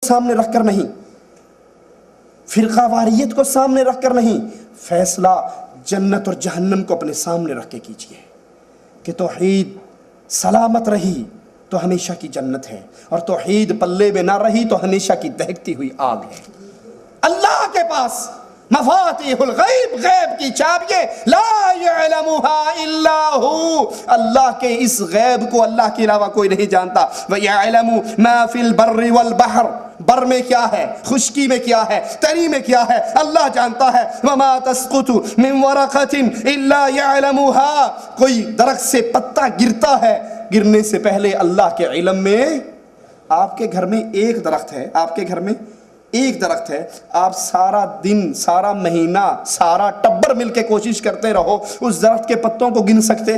سامنے رکھ کر نہیں، فرقہ واریت کو سامنے رکھ کر نہیں، فیصلہ جنت اور جہنم کو اپنے سامنے رکھ کے کیجئے کہ توحید سلامت رہی تو ہمیشہ کی جنت ہے، اور توحید پلے میں نہ رہی تو ہمیشہ کی دہکتی ہوئی آگ ہے۔ اللہ کے پاس مفاتیح الغیب، غیب کی چابیاں لا یعلمها الا ہو، اللہ کے اس غیب کو اللہ کے علاوہ کوئی نہیں جانتا۔ وَيَعْلَمُ مَا فِي الْبَرِّ وَالْبَحْرِ، بر میں کیا ہے، خشکی میں کیا ہے، تری میں کیا ہے، اللہ جانتا ہے۔ وَمَا تَسْقُطُ مِنْ وَرَقَةٍ إِلَّا يَعْلَمُهَا، کوئی درخت سے پتا گرتا ہے، گرنے سے پہلے اللہ کے علم میں۔ آپ کے گھر میں ایک درخت ہے، آپ کے گھر میں ایک درخت ہے، آپ سارا دن، سارا مہینہ، سارا ٹبر مل کے کوشش کرتے رہو، اس درخت کے پتوں کو گن سکتے؟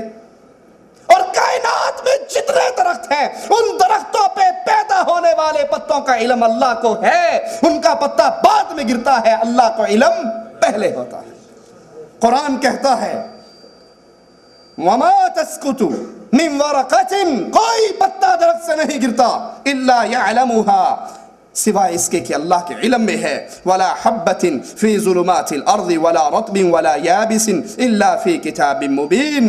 اور کائنات میں جتنے درخت ہیں ان درختوں پہ پیدا ہونے والے پتوں کا علم اللہ کو ہے، ان کا پتا بعد میں گرتا ہے، اللہ کو علم پہلے ہوتا ہے۔ قرآن کہتا ہے وَمَا تَسْقُطُ مِنْ وَرَقَةٍ، کوئی پتا درخت سے نہیں گرتا، إِلَّا يَعْلَمُهَا، سوائے اس کے کہ اللہ کے علم میں ہے۔ وَلَا حَبَّةٍ فِي ظُلُمَاتِ الْأَرْضِ وَلَا رَطْبٍ وَلَا يَابِسٍ إِلَّا فِي كِتَابٍ مُبِينٍ،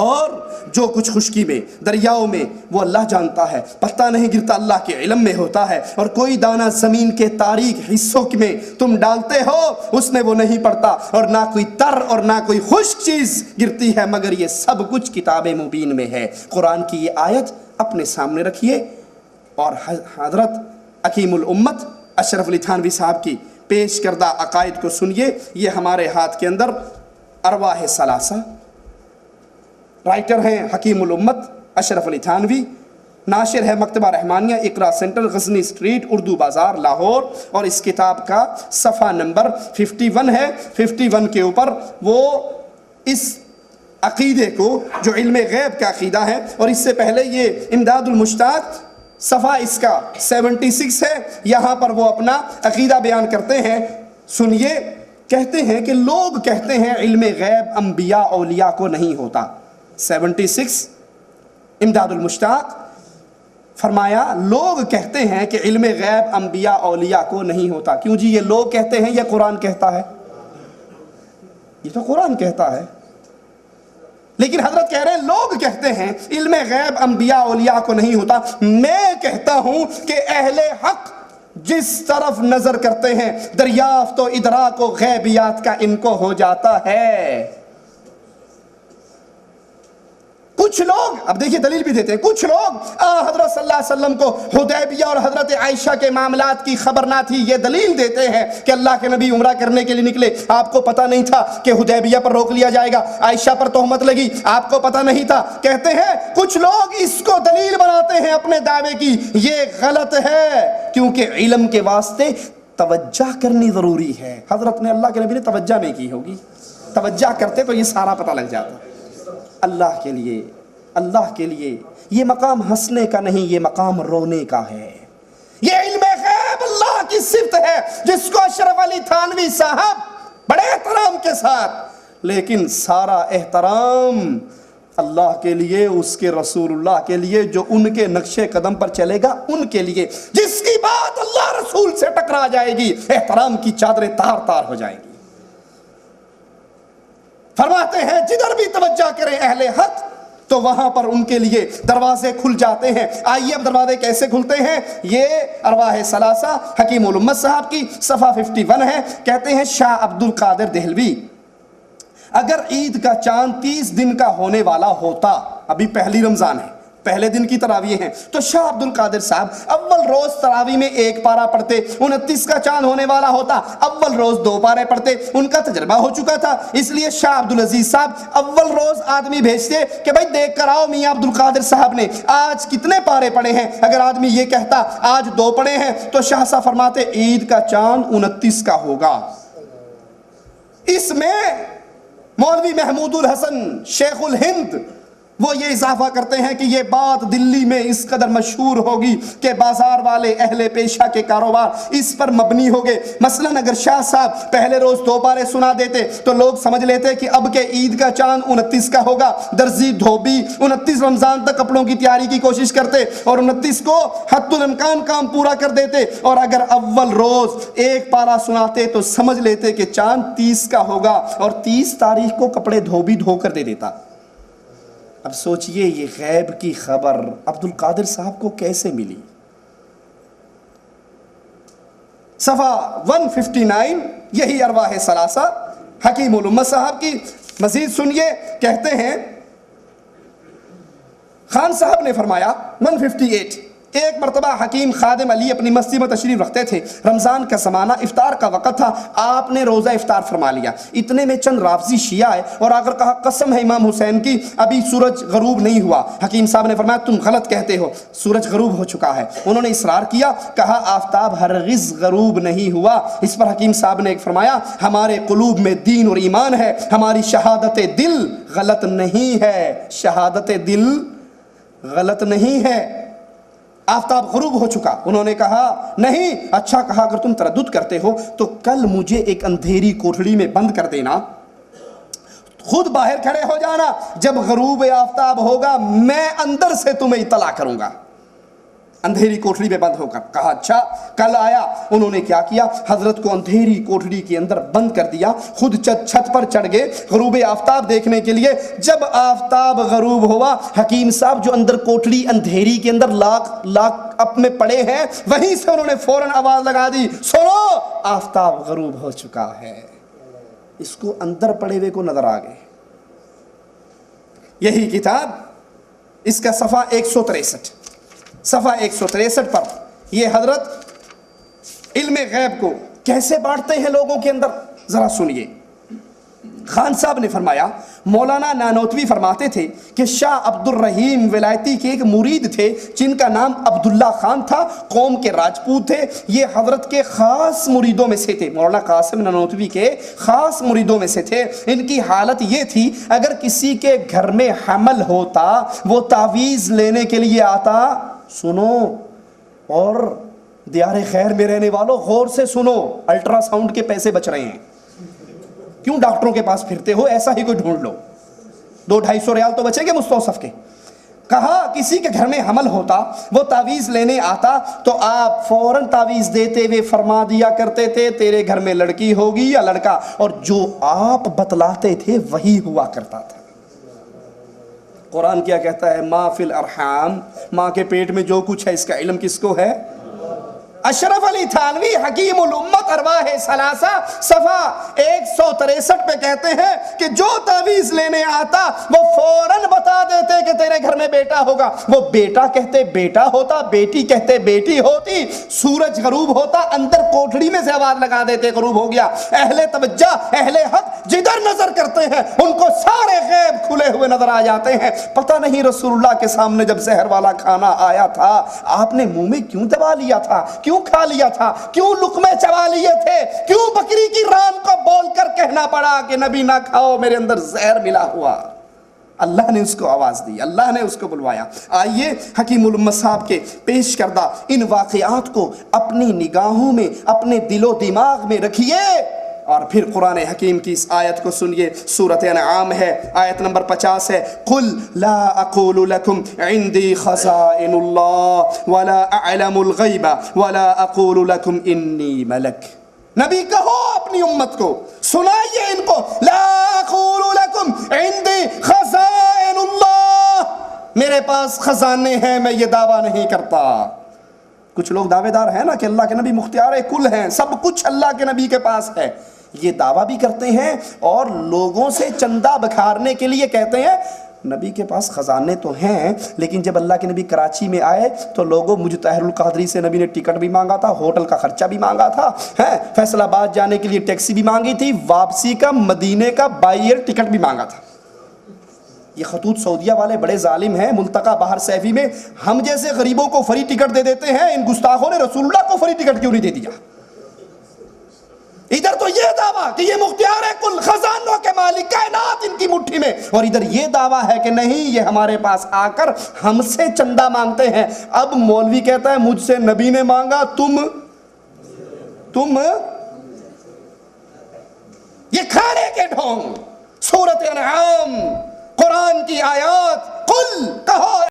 اور جو کچھ خشکی میں، دریاؤں میں، وہ اللہ جانتا ہے، پتہ نہیں گرتا، اللہ کے علم میں ہوتا ہے، اور کوئی دانہ زمین کے تاریک حصوں میں تم ڈالتے ہو اس میں وہ نہیں پڑتا، اور نہ کوئی تر اور نہ کوئی خشک چیز گرتی ہے مگر یہ سب کچھ کتاب مبین میں ہے۔ قرآن کی یہ آیت اپنے سامنے رکھیے، اور حضرت حکیم الامت اشرف علی تھانوی صاحب کی پیش کردہ عقائد کو سنیے۔ یہ ہمارے ہاتھ کے اندر ارواح ثلاثہ، رائٹر ہیں حکیم الامت اشرف علی تھانوی، ناشر ہے مکتبہ رحمانیہ، اقرا سینٹر، غزنی اسٹریٹ، اردو بازار، لاہور، اور اس کتاب کا صفحہ نمبر 51 ہے۔ 51 کے اوپر وہ اس عقیدے کو جو علم غیب کا عقیدہ ہے، اور اس سے پہلے یہ امداد المشتاق صفحہ اس کا 76 ہے، یہاں پر وہ اپنا عقیدہ بیان کرتے ہیں۔ سنیے، کہتے ہیں کہ لوگ کہتے ہیں علم غیب انبیاء اولیاء کو نہیں ہوتا۔ 76 امداد المشتاق، فرمایا لوگ کہتے ہیں کہ علم غیب انبیاء اولیاء کو نہیں ہوتا۔ کیوں جی؟ یہ لوگ کہتے ہیں یا قرآن کہتا ہے؟ یہ تو قرآن کہتا ہے، لیکن حضرت کہہ رہے ہیں لوگ کہتے ہیں علم غیب انبیاء اولیاء کو نہیں ہوتا۔ میں کہتا ہوں کہ اہل حق جس طرف نظر کرتے ہیں دریافت و ادراک و غیبیات کا ان کو ہو جاتا ہے۔ کچھ لوگ، اب دیکھیے دلیل بھی دیتے ہیں، کچھ لوگ حضرت صلی اللہ علیہ وسلم کو حدیبیہ اور حضرت عائشہ کے معاملات کی خبر نہ تھی، یہ دلیل دیتے ہیں کہ اللہ کے نبی عمرہ کرنے کے لیے نکلے، آپ کو پتہ نہیں تھا کہ حدیبیہ پر روک لیا جائے گا، عائشہ پر تہمت لگی، آپ کو پتہ نہیں تھا۔ کہتے ہیں کچھ لوگ اس کو دلیل بناتے ہیں اپنے دعوے کی، یہ غلط ہے، کیونکہ علم کے واسطے توجہ کرنی ضروری ہے۔ حضرت نے، اللہ کے نبی نے توجہ نہیں کی ہوگی، توجہ کرتے تو یہ سارا پتہ لگ جاتا۔ اللہ کے لیے، اللہ کے لیے یہ مقام ہنسنے کا نہیں، یہ مقام رونے کا ہے۔ یہ علم غیب اللہ کی صفت ہے جس کو اشرف علی تھانوی صاحب بڑے احترام کے ساتھ، لیکن سارا احترام اللہ کے لیے، اس کے رسول اللہ کے لیے، جو ان کے نقش قدم پر چلے گا ان کے لیے، جس کی بات اللہ رسول سے ٹکرا جائے گی احترام کی چادریں تار تار ہو جائیں گی۔ فرماتے ہیں جدھر بھی توجہ کریں اہل حق تو وہاں پر ان کے لیے دروازے کھل جاتے ہیں۔ آئیے اب دروازے کیسے کھلتے ہیں؟ یہ ارواح ثلاثہ حکیم الامت صاحب کی صفحہ 51 ہے۔ کہتے ہیں شاہ عبد القادر دہلوی، اگر عید کا چاند 30 دن کا ہونے والا ہوتا، ابھی پہلی رمضان ہے، پہلے دن کی تراویح ہیں، تو شاہ عبد القادر صاحب اول روز تراویح میں 1 پارہ پڑھتے، 29 کا چاند ہونے والا ہوتا، اول روز 2 پارے پڑھتے، ان کا تجربہ ہو چکا تھا، اس لیے شاہ عبد العزیز صاحب اول روز آدمی بھیجتے کہ بھائی دیکھ کر آؤ میاں عبد القادر صاحب نے آج کتنے پارے پڑھے ہیں۔ اگر آدمی یہ کہتا آج 2 پڑھے ہیں تو شاہ صاحب فرماتے عید کا چاند 29 کا ہوگا۔ اس میں مولوی محمود الحسن شیخ الہند وہ یہ اضافہ کرتے ہیں کہ یہ بات دلی میں اس قدر مشہور ہوگی کہ بازار والے اہل پیشہ کے کاروبار اس پر مبنی ہو گئے۔ مثلاً اگر شاہ صاحب پہلے روز 2 پارے سنا دیتے تو لوگ سمجھ لیتے کہ اب کے عید کا چاند 29 کا ہوگا۔ درزی دھوبی 29 رمضان تک کپڑوں کی تیاری کی کوشش کرتے اور 29 کو حد الامکان کام پورا کر دیتے، اور اگر اول روز 1 پارہ سناتے تو سمجھ لیتے کہ چاند 30 کا ہوگا، اور 30 تاریخ کو کپڑے دھوبی دھو کر دے دیتا۔ اب سوچئے یہ غیب کی خبر عبد القادر صاحب کو کیسے ملی؟ صفحہ 159 یہی ارواح ثلاثہ حکیم الامہ صاحب کی۔ مزید سنیے، کہتے ہیں خان صاحب نے فرمایا 158، ایک مرتبہ حکیم خادم علی اپنی مسجد میں تشریف رکھتے تھے۔ رمضان کا زمانہ، افطار کا وقت تھا، آپ نے روزہ افطار فرما لیا۔ اتنے میں چند رافضی شیعہ آئے اور آ کر کہا قسم ہے امام حسین کی ابھی سورج غروب نہیں ہوا۔ حکیم صاحب نے فرمایا تم غلط کہتے ہو، سورج غروب ہو چکا ہے۔ انہوں نے اصرار کیا، کہا آفتاب ہرگز غروب نہیں ہوا۔ اس پر حکیم صاحب نے فرمایا ہمارے قلوب میں دین اور ایمان ہے، ہماری شہادت دل غلط نہیں ہے، شہادت دل غلط نہیں ہے، آفتاب غروب ہو چکا۔ انہوں نے کہا نہیں، اچھا کہا اگر تم تردد کرتے ہو تو کل مجھے ایک اندھیری کوٹھڑی میں بند کر دینا، خود باہر کھڑے ہو جانا، جب غروب آفتاب ہوگا میں اندر سے تمہیں اطلاع کروں گا۔ اندھیری کوٹھڑی میں بند ہو کر کہا اچھا۔ کل آیا، انہوں نے کیا کیا، حضرت کو اندھیری کوٹھڑی کے اندر بند کر دیا، خود چھت پر چڑھ گئے غروب آفتاب دیکھنے کے لیے۔ جب آفتاب غروب ہوا، حکیم صاحب جو اندر کوٹھڑی اندھیری کے اندر لاک اپ میں پڑے ہیں، وہیں سے انہوں نے فوراً آواز لگا دی سنو آفتاب غروب ہو چکا ہے۔ اس کو اندر پڑے ہوئے کو نظر آ گئے۔ یہی کتاب، اس کا صفحہ 163، صفحہ 163 پر یہ حضرت علم غیب کو کیسے بانٹتے ہیں لوگوں کے اندر، ذرا سنیے۔ خان صاحب نے فرمایا مولانا نانوتوی فرماتے تھے کہ شاہ عبد الرحیم ولایتی کے ایک مرید تھے جن کا نام عبداللہ خان تھا، قوم کے راجپوت تھے، یہ حضرت کے خاص مریدوں میں سے تھے، مولانا قاسم نانوتوی کے خاص مریدوں میں سے تھے۔ ان کی حالت یہ تھی اگر کسی کے گھر میں حمل ہوتا وہ تعویذ لینے کے لیے آتا، سنو اور دیار خیر میں رہنے والوں غور سے سنو، الٹرا ساؤنڈ کے پیسے بچ رہے ہیں، کیوں ڈاکٹروں کے پاس پھرتے ہو، ایسا ہی کوئی ڈھونڈ لو، 200-250 ریال تو بچیں گے مستوصف کے۔ کہا کسی کے گھر میں حمل ہوتا وہ تعویذ لینے آتا تو آپ فوراً تعویذ دیتے ہوئے فرما دیا کرتے تھے تیرے گھر میں لڑکی ہوگی یا لڑکا، اور جو آپ بتلاتے تھے وہی ہوا کرتا تھا۔ قرآن کیا کہتا ہے ما فی الارحام، ماں کے پیٹ میں جو کچھ ہے اس کا علم کس کو ہے؟ اشرف علی تھانوی حکیم الامت ارواح ثلاثہ صفحہ 163 پہ کہتے ہیں کہ جو تعویذ لینے آتا وہ فوراً بتا دیتے کہ تیرے گھر میں بیٹا ہوگا، وہ بیٹا کہتے بیٹا ہوتا، بیٹی کہتے بیٹی ہوتی، سورج غروب ہوتا، اندر کوٹھڑی میں سے آواز لگا دیتے غروب ہو گیا۔ اہل توجہ اہل حق جدھر نظر کرتے ہیں ان کو سارے غیب کھلے ہوئے نظر آ جاتے ہیں۔ پتہ نہیں رسول اللہ کے سامنے جب زہر والا کھانا آیا تھا آپ نے منہ میں کیوں دبا لیا تھا، کیوں کھا لیا تھا، کیوں لقمے چبا لیے تھے، کیوں بکری کی ران کو بول کر کہنا پڑا کہ نبی نہ کھاؤ میرے اندر زہر ملا ہوا؟ اللہ نے اس کو آواز دی، اللہ نے اس کو بلوایا۔ آئیے حکیم الامت صاحب کے پیش کردہ ان واقعات کو اپنی نگاہوں میں اپنے دل و دماغ میں رکھیے، اور پھر قرآن حکیم کی اس آیت کو سنیے۔ سورۃ انعام ہے، آیت نمبر 50 ہے، قل لا اقول لكم عندي خزائن الله ولا اعلم الغیب ولا اقول لكم انی ملک۔ نبی کہو اپنی امت کو، سنائیے ان کو، لا اقول لكم عندي خزائن اللہ، میرے پاس خزانے ہیں، میں یہ دعویٰ نہیں کرتا۔ کچھ لوگ دعوے دار ہیں نا کہ اللہ کے نبی مختار کل ہیں، سب کچھ اللہ کے نبی کے پاس ہے، یہ دعویٰ بھی کرتے ہیں اور لوگوں سے چندہ بکھارنے کے لیے کہتے ہیں نبی کے پاس خزانے تو ہیں، لیکن جب اللہ کے نبی کراچی میں آئے تو لوگوں مجھ طاہر القادری سے نبی نے ٹکٹ بھی مانگا تھا، ہوٹل کا خرچہ بھی مانگا تھا، فیصل آباد جانے کے لیے ٹیکسی بھی مانگی تھی، واپسی کا مدینے کا بائی ایئر ٹکٹ بھی مانگا تھا۔ یہ خطوط سعودیہ والے بڑے ظالم ہیں، ملتقى باہر سیفی میں ہم جیسے غریبوں کو فری ٹکٹ دے دیتے ہیں، ان گستاخوں نے رسول اللہ کو فری ٹکٹ کیوں نہیں دے دیا؟ ادھر تو تو یہ دعویٰ کہ یہ مختار کل، خزانوں کے مالک، کائنات ان کی مٹھی میں، اور ادھر یہ دعویٰ ہے کہ نہیں یہ ہمارے پاس آ کر ہم سے چندہ مانگتے ہیں۔ اب مولوی کہتا ہے مجھ سے نبی نے مانگا، تم یہ کھانے کے ڈھونگ۔ سورۃ انعام، قرآن کی آیات، قل کہو